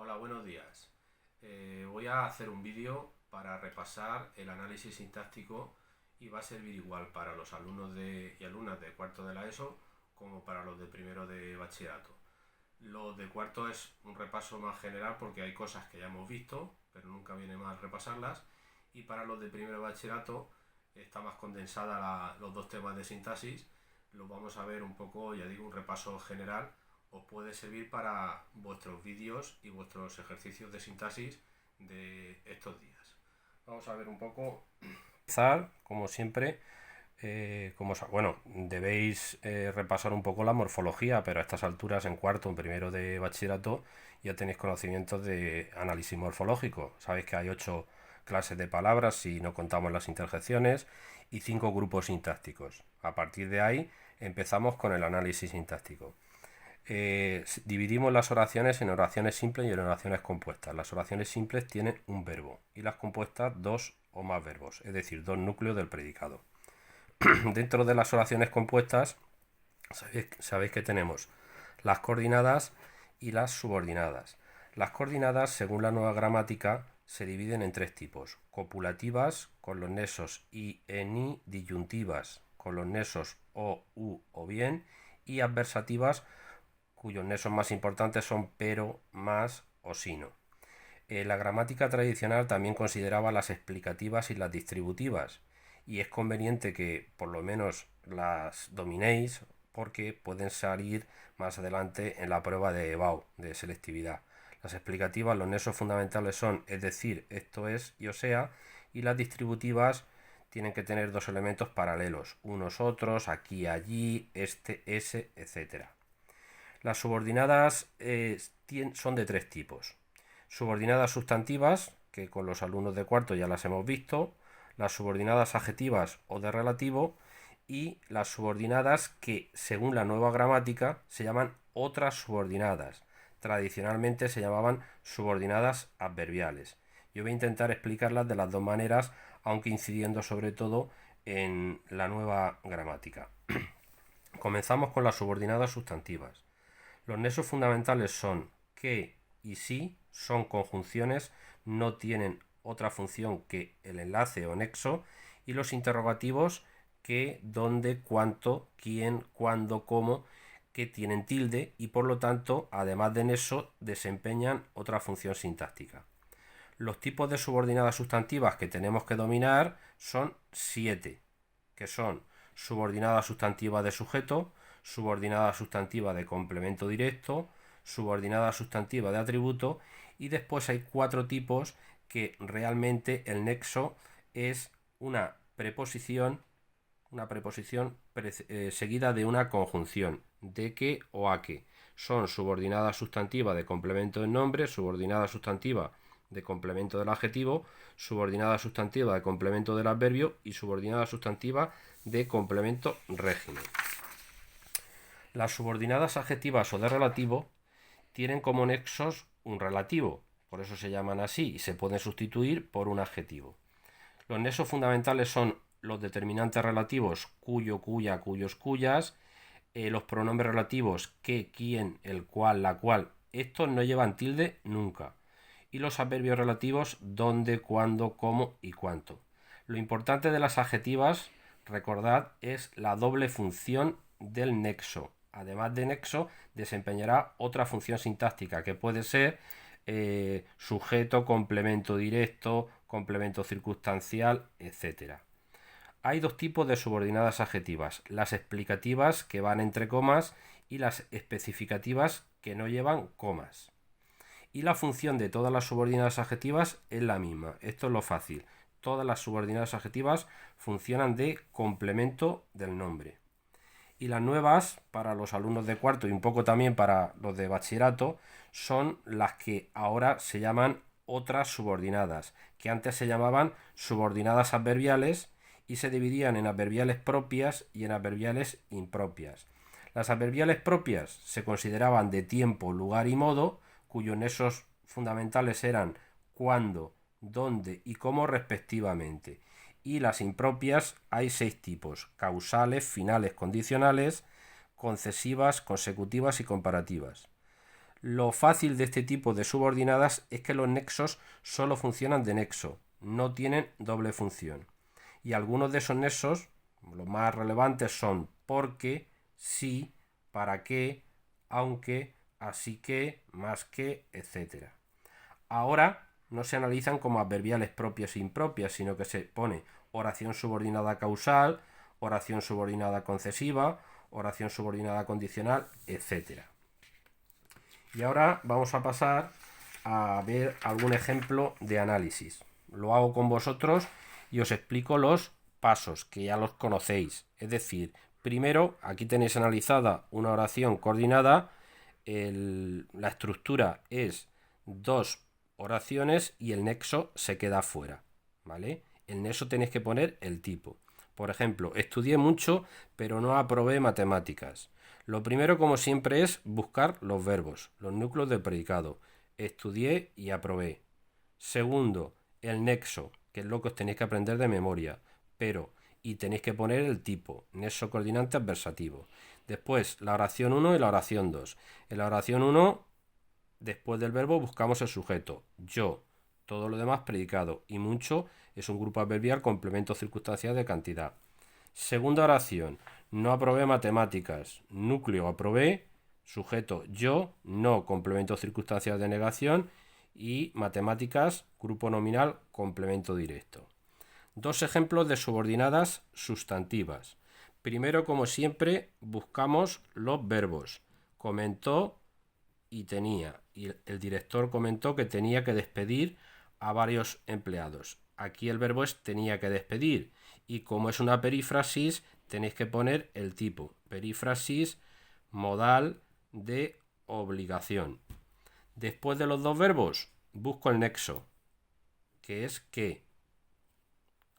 Hola, buenos días. Voy a hacer un vídeo para repasar el análisis sintáctico y va a servir igual para los alumnos y alumnas de cuarto de la ESO como para los de primero de bachillerato. Los de cuarto es un repaso más general porque hay cosas que ya hemos visto, pero nunca viene mal repasarlas. Y para los de primero de bachillerato está más condensada los dos temas de sintaxis. Los vamos a ver un poco, ya digo, un repaso general. Os puede servir para vuestros vídeos y vuestros ejercicios de sintaxis de estos días. Vamos a ver un poco. Empezar, como siempre, debéis repasar un poco la morfología, pero a estas alturas, en cuarto, en primero de bachillerato, ya tenéis conocimientos de análisis morfológico. Sabéis que hay 8 clases de palabras si no contamos las interjecciones y 5 grupos sintácticos. A partir de ahí empezamos con el análisis sintáctico. Dividimos las oraciones en oraciones simples y en oraciones compuestas. Las oraciones simples tienen un verbo y las compuestas dos o más verbos, es decir, dos núcleos del predicado. Dentro de las oraciones compuestas sabéis que tenemos las coordinadas y las subordinadas. Las coordinadas, según la nueva gramática, se dividen en 3 tipos: copulativas, con los nexos i, en, i; disyuntivas, con los nexos o, u o bien; y adversativas, cuyos nexos más importantes son pero, más o sino. La gramática tradicional también consideraba las explicativas y las distributivas, y es conveniente que por lo menos las dominéis porque pueden salir más adelante en la prueba de EBAU, de selectividad. Las explicativas, los nexos fundamentales son es decir, esto es y o sea, y las distributivas tienen que tener 2 elementos paralelos, unos otros, aquí, allí, este, ese, etc. Las subordinadas son de 3 tipos. Subordinadas sustantivas, que con los alumnos de cuarto ya las hemos visto; las subordinadas adjetivas o de relativo; y las subordinadas que, según la nueva gramática, se llaman otras subordinadas. Tradicionalmente se llamaban subordinadas adverbiales. Yo voy a intentar explicarlas de las dos maneras, aunque incidiendo sobre todo en la nueva gramática. Comenzamos con las subordinadas sustantivas. Los nexos fundamentales son que y si, son conjunciones, no tienen otra función que el enlace o nexo; y los interrogativos, qué, dónde, cuánto, quién, cuándo, cómo, que tienen tilde y por lo tanto, además de nexo, desempeñan otra función sintáctica. Los tipos de subordinadas sustantivas que tenemos que dominar son 7, que son subordinada sustantiva de sujeto, subordinada sustantiva de complemento directo, subordinada sustantiva de atributo, y después hay 4 tipos que realmente el nexo es una preposición seguida de una conjunción, de que o a que. Son subordinada sustantiva de complemento del nombre, subordinada sustantiva de complemento del adjetivo, subordinada sustantiva de complemento del adverbio y subordinada sustantiva de complemento régimen. Las subordinadas adjetivas o de relativo tienen como nexos un relativo, por eso se llaman así, y se pueden sustituir por un adjetivo. Los nexos fundamentales son los determinantes relativos cuyo, cuya, cuyos, cuyas; los pronombres relativos que, quién, el cual, la cual; estos no llevan tilde nunca; y los adverbios relativos dónde, cuándo, cómo y cuánto. Lo importante de las adjetivas, recordad, es la doble función del nexo. Además de nexo, desempeñará otra función sintáctica que puede ser sujeto, complemento directo, complemento circunstancial, etc. Hay 2 tipos de subordinadas adjetivas: las explicativas, que van entre comas, y las especificativas, que no llevan comas. Y la función de todas las subordinadas adjetivas es la misma. Esto es lo fácil. Todas las subordinadas adjetivas funcionan de complemento del nombre. Y las nuevas, para los alumnos de cuarto y un poco también para los de bachillerato, son las que ahora se llaman otras subordinadas, que antes se llamaban subordinadas adverbiales y se dividían en adverbiales propias y en adverbiales impropias. Las adverbiales propias se consideraban de tiempo, lugar y modo, cuyos nexos fundamentales eran cuándo, dónde y cómo respectivamente. Y las impropias hay 6 tipos: causales, finales, condicionales, concesivas, consecutivas y comparativas. Lo fácil de este tipo de subordinadas es que los nexos solo funcionan de nexo, no tienen doble función. Y algunos de esos nexos, los más relevantes, son porque, si, para qué, aunque, así que, más que, etc. Ahora no se analizan como adverbiales propias e impropias, sino que se pone oración subordinada causal, oración subordinada concesiva, oración subordinada condicional, etc. Y ahora vamos a pasar a ver algún ejemplo de análisis. Lo hago con vosotros y os explico los pasos, que ya los conocéis. Es decir, primero, aquí tenéis analizada una oración coordinada. La estructura es dos oraciones y el nexo se queda fuera, ¿vale? El nexo tenéis que poner el tipo. Por ejemplo, estudié mucho, pero no aprobé matemáticas. Lo primero, como siempre, es buscar los verbos, los núcleos del predicado. Estudié y aprobé. Segundo, el nexo, que es lo que os tenéis que aprender de memoria. Y tenéis que poner el tipo, nexo coordinante adversativo. Después, la oración 1 y la oración 2. En la oración 1, después del verbo, buscamos el sujeto, yo. Todo lo demás predicado. Y mucho es un grupo adverbial complemento circunstancial de cantidad. Segunda oración, no aprobé matemáticas. Núcleo aprobé, sujeto yo, no complemento circunstancial de negación y matemáticas, grupo nominal, complemento directo. Dos ejemplos de subordinadas sustantivas. Primero, como siempre, buscamos los verbos. Comentó y tenía. Y el director comentó que tenía que despedir a varios empleados. Aquí el verbo es tenía que despedir. Y como es una perífrasis, tenéis que poner el tipo. Perífrasis modal de obligación. Después de los dos verbos, busco el nexo, que es que.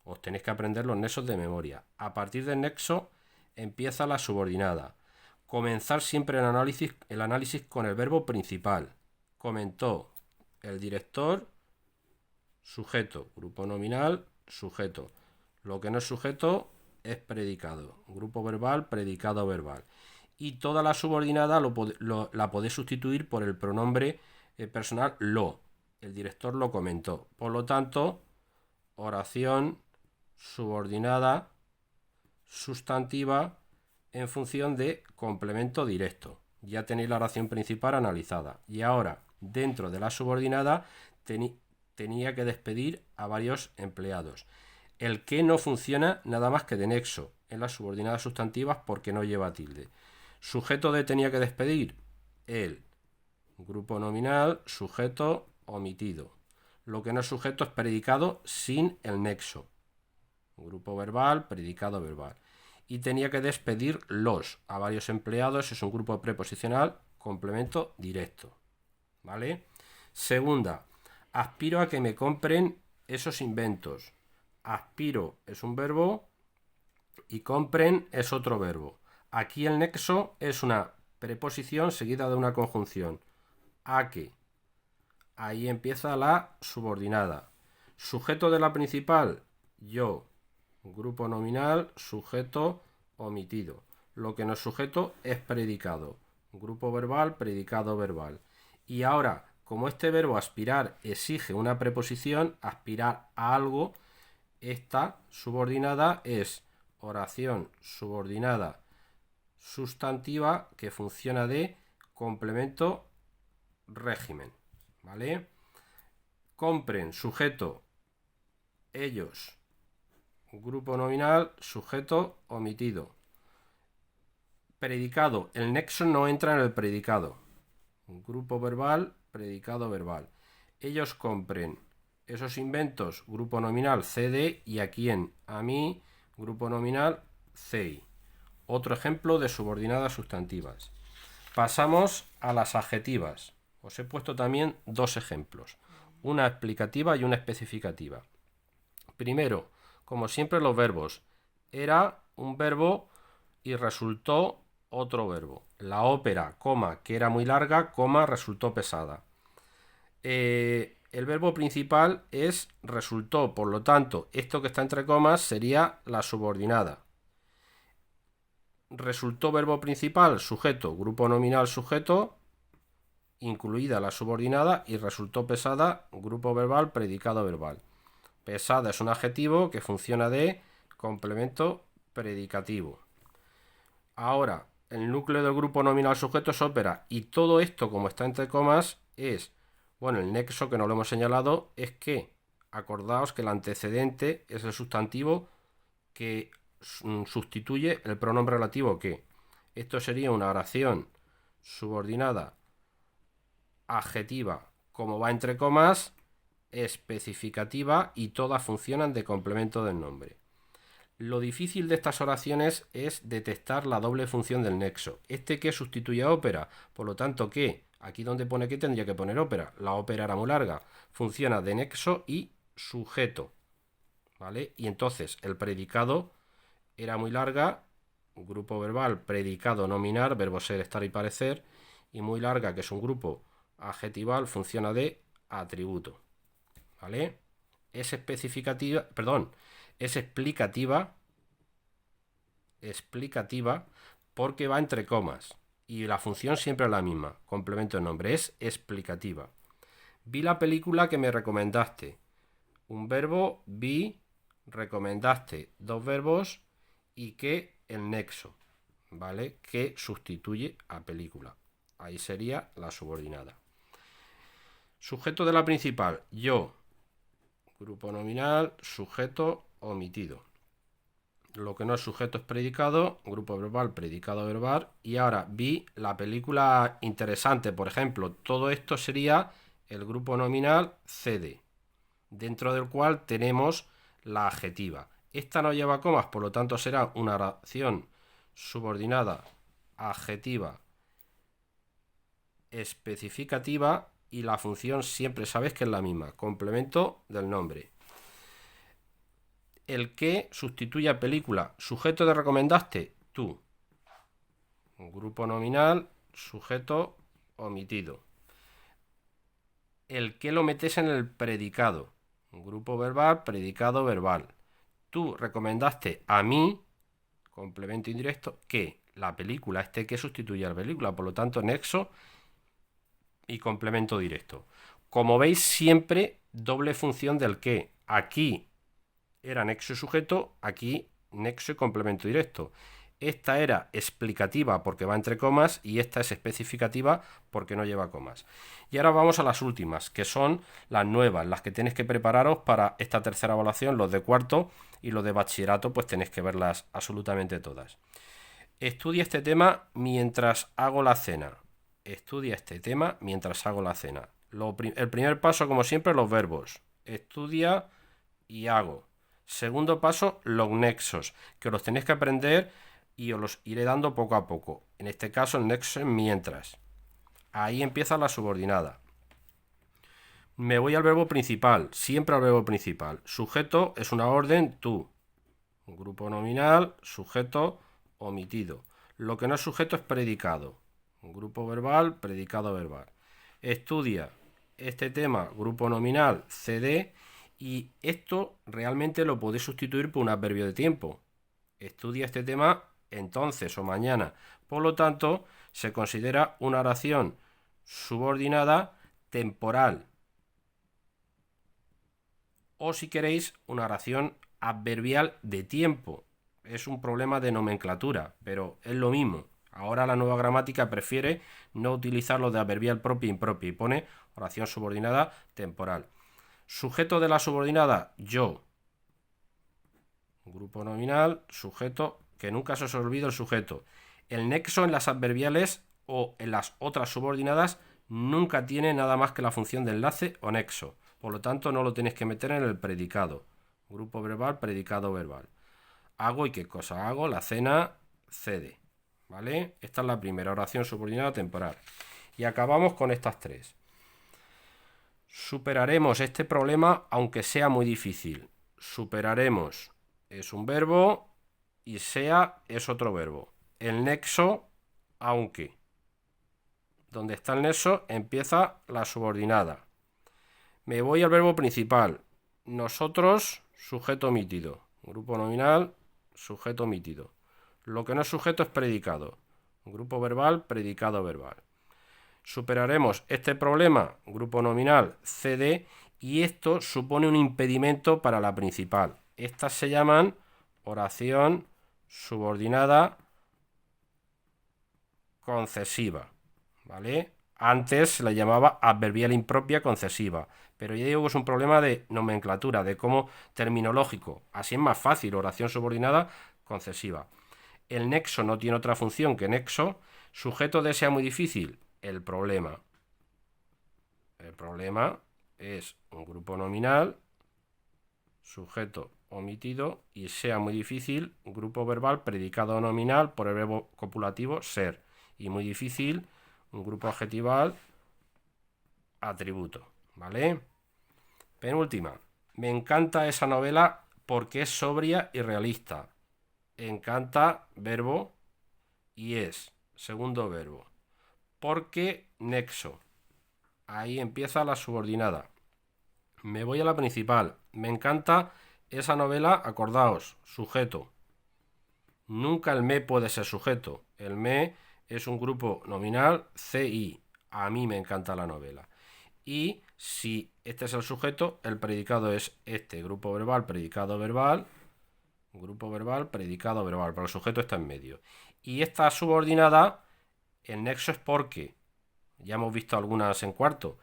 Os tenéis que aprender los nexos de memoria. A partir del nexo empieza la subordinada. Comenzar siempre el análisis con el verbo principal. Comentó el director, sujeto, grupo nominal, sujeto. Lo que no es sujeto es predicado. Grupo verbal, predicado verbal. Y toda la subordinada la podéis sustituir por el pronombre personal lo. El director lo comentó. Por lo tanto, oración subordinada sustantiva en función de complemento directo. Ya tenéis la oración principal analizada. Y ahora, dentro de la subordinada, tenía que despedir a varios empleados. El que no funciona nada más que de nexo en las subordinadas sustantivas porque no lleva tilde. Sujeto de tenía que despedir, el. Grupo nominal, sujeto omitido. Lo que no es sujeto es predicado sin el nexo. Grupo verbal, predicado verbal. Y tenía que despedir los a varios empleados, es un grupo preposicional, complemento directo. ¿Vale? Segunda, aspiro a que me compren esos inventos. Aspiro es un verbo y compren es otro verbo. Aquí el nexo es una preposición seguida de una conjunción. A que. Ahí empieza la subordinada. Sujeto de la principal, yo. Grupo nominal, sujeto omitido. Lo que no es sujeto es predicado. Grupo verbal, predicado verbal. Y ahora, como este verbo aspirar exige una preposición, aspirar a algo, esta subordinada es oración subordinada sustantiva que funciona de complemento régimen. ¿Vale? Compren, sujeto, ellos. Grupo nominal, sujeto omitido. Predicado, el nexo no entra en el predicado. Grupo verbal, predicado verbal. Ellos compren esos inventos, grupo nominal CD, y a quién, a mí, grupo nominal CI. Otro ejemplo de subordinadas sustantivas. Pasamos a las adjetivas. Os he puesto también dos ejemplos, una explicativa y una especificativa. Primero, como siempre, los verbos. Era un verbo y resultó otro verbo. La ópera, coma, que era muy larga, coma, resultó pesada. El verbo principal es resultó, por lo tanto, esto que está entre comas sería la subordinada. Resultó verbo principal, sujeto, grupo nominal, sujeto, incluida la subordinada, y resultó pesada, grupo verbal, predicado verbal. Pesada es un adjetivo que funciona de complemento predicativo. Ahora, el núcleo del grupo nominal sujeto es ópera, y todo esto, como está entre comas, es, bueno, el nexo que no lo hemos señalado es que, acordaos que el antecedente es el sustantivo que sustituye el pronombre relativo que. Esto sería una oración subordinada adjetiva, como va entre comas, especificativa, y todas funcionan de complemento del nombre. Lo difícil de estas oraciones es detectar la doble función del nexo. Este que sustituye a ópera, por lo tanto que, aquí donde pone que tendría que poner ópera, la ópera era muy larga, funciona de nexo y sujeto, ¿vale? Y entonces el predicado era muy larga, grupo verbal, predicado nominal, verbo ser, estar y parecer, y muy larga, que es un grupo adjetival, funciona de atributo, ¿vale? Es especificativa, perdón, es explicativa porque va entre comas y la función siempre es la misma, complemento de nombre, es explicativa. Vi la película que me recomendaste, un verbo, vi, recomendaste, dos verbos, y que el nexo, ¿vale? Que sustituye a película. Ahí sería la subordinada. Sujeto de la principal, yo, grupo nominal, sujeto omitido. Lo que no es sujeto es predicado, grupo verbal, predicado verbal. Y ahora vi la película interesante, por ejemplo. Todo esto sería el grupo nominal CD, dentro del cual tenemos la adjetiva. Esta no lleva comas, por lo tanto será una oración subordinada adjetiva especificativa, y la función siempre sabes que es la misma, complemento del nombre. El que sustituye a película, sujeto de recomendaste, tú. Grupo nominal, sujeto omitido. El que lo metes en el predicado, grupo verbal, predicado verbal. Tú recomendaste a mí, complemento indirecto, que la película, este que sustituye a la película, por lo tanto nexo y complemento directo. Como veis, siempre doble función del que. Aquí era nexo y sujeto, aquí nexo y complemento directo. Esta era explicativa porque va entre comas, y esta es especificativa porque no lleva comas. Y ahora vamos a las últimas, que son las nuevas, las que tenéis que prepararos para esta tercera evaluación. Los de cuarto y los de bachillerato pues tenéis que verlas absolutamente todas. Estudia este tema mientras hago la cena. Estudia este tema mientras hago la cena. El primer paso, como siempre, los verbos. Estudia y hago. Segundo paso, los nexos, que los tenéis que aprender y os los iré dando poco a poco. En este caso, el nexo es mientras. Ahí empieza la subordinada. Me voy al verbo principal, siempre al verbo principal. Sujeto es una orden, tú. Grupo nominal, sujeto omitido. Lo que no es sujeto es predicado. Grupo verbal, predicado verbal. Estudia este tema, grupo nominal, CD, y esto realmente lo podéis sustituir por un adverbio de tiempo. Estudia este tema entonces o mañana. Por lo tanto, se considera una oración subordinada temporal. O si queréis, una oración adverbial de tiempo. Es un problema de nomenclatura, pero es lo mismo. Ahora la nueva gramática prefiere no utilizarlo de adverbial propia e impropia y pone oración subordinada temporal. Sujeto de la subordinada, yo. Grupo nominal, sujeto, que nunca se os olvide el sujeto. El nexo en las adverbiales o en las otras subordinadas nunca tiene nada más que la función de enlace o nexo. Por lo tanto, no lo tenéis que meter en el predicado. Grupo verbal, predicado verbal. Hago y qué cosa hago, la cena, cede. ¿Vale? Esta es la primera oración subordinada temporal. Y acabamos con estas tres. Superaremos este problema aunque sea muy difícil. Superaremos es un verbo y sea es otro verbo. El nexo, aunque. Donde está el nexo empieza la subordinada. Me voy al verbo principal. Nosotros, sujeto omitido. Grupo nominal, sujeto omitido. Lo que no es sujeto es predicado. Grupo verbal, predicado verbal. Superaremos este problema, grupo nominal CD, y esto supone un impedimento para la principal. Estas se llaman oración subordinada concesiva, ¿vale? Antes se la llamaba adverbial impropia concesiva, pero ya digo que es un problema de nomenclatura, de cómo terminológico. Así es más fácil, oración subordinada concesiva. El nexo no tiene otra función que nexo. Sujeto de sea muy difícil, el problema. El problema es un grupo nominal, sujeto omitido, y sea muy difícil, grupo verbal predicado nominal por el verbo copulativo ser. Y muy difícil, un grupo adjetival, atributo, ¿vale? Penúltima. Me encanta esa novela porque es sobria y realista. Encanta, verbo, y es, segundo verbo. Porque nexo. Ahí empieza la subordinada. Me voy a la principal. Me encanta esa novela, acordaos, sujeto. Nunca el me puede ser sujeto. El me es un grupo nominal CI. A mí me encanta la novela. Y si este es el sujeto, el predicado es este, grupo verbal, predicado verbal, grupo verbal, predicado verbal, pero el sujeto está en medio. Y esta subordinada, el nexo es porque, ya hemos visto algunas en cuarto,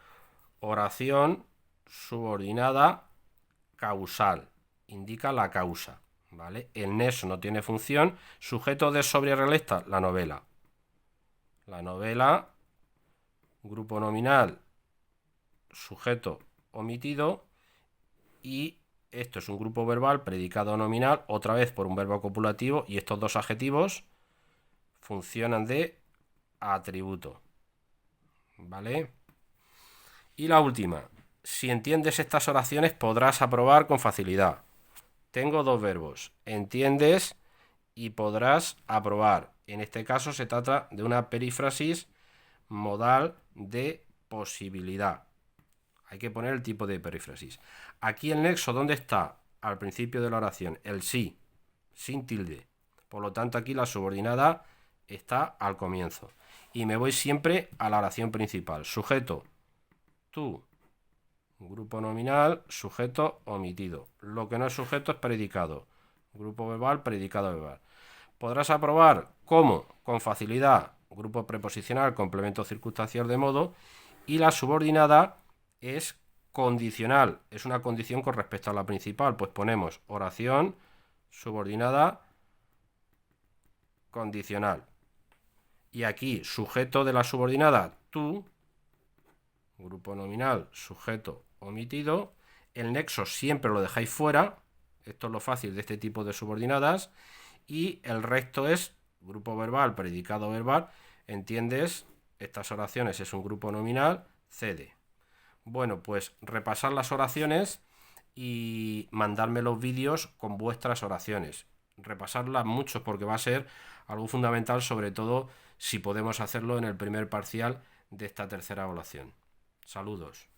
oración subordinada causal, indica la causa, ¿vale? El nexo no tiene función, sujeto de sobria realista, la novela. La novela, grupo nominal, sujeto omitido, y esto es un grupo verbal, predicado nominal, otra vez por un verbo copulativo, y estos dos adjetivos funcionan de atributo, ¿vale? Y la última, si entiendes estas oraciones podrás aprobar con facilidad. Tengo dos verbos, entiendes y podrás aprobar. En este caso se trata de una perífrasis modal de posibilidad. Hay que poner el tipo de perífrasis. Aquí el nexo, ¿dónde está? Al principio de la oración, el sí, sin tilde. Por lo tanto, aquí la subordinada está al comienzo. Y me voy siempre a la oración principal. Sujeto, tú. Grupo nominal, sujeto omitido. Lo que no es sujeto es predicado. Grupo verbal, predicado verbal. Podrás aprobar, ¿cómo? Con facilidad. Grupo preposicional, complemento circunstancial de modo. Y la subordinada es condicional. Es una condición con respecto a la principal. Pues ponemos oración subordinada condicional. Y aquí, sujeto de la subordinada, tú. Grupo nominal, sujeto omitido. El nexo siempre lo dejáis fuera. Esto es lo fácil de este tipo de subordinadas. Y el resto es grupo verbal, predicado verbal. ¿Entiendes? Estas oraciones es un grupo nominal, cede. Bueno, pues repasar las oraciones y mandarme los vídeos con vuestras oraciones. Repasarlas mucho porque va a ser algo fundamental, sobre todo si podemos hacerlo en el primer parcial de esta tercera evaluación. Saludos.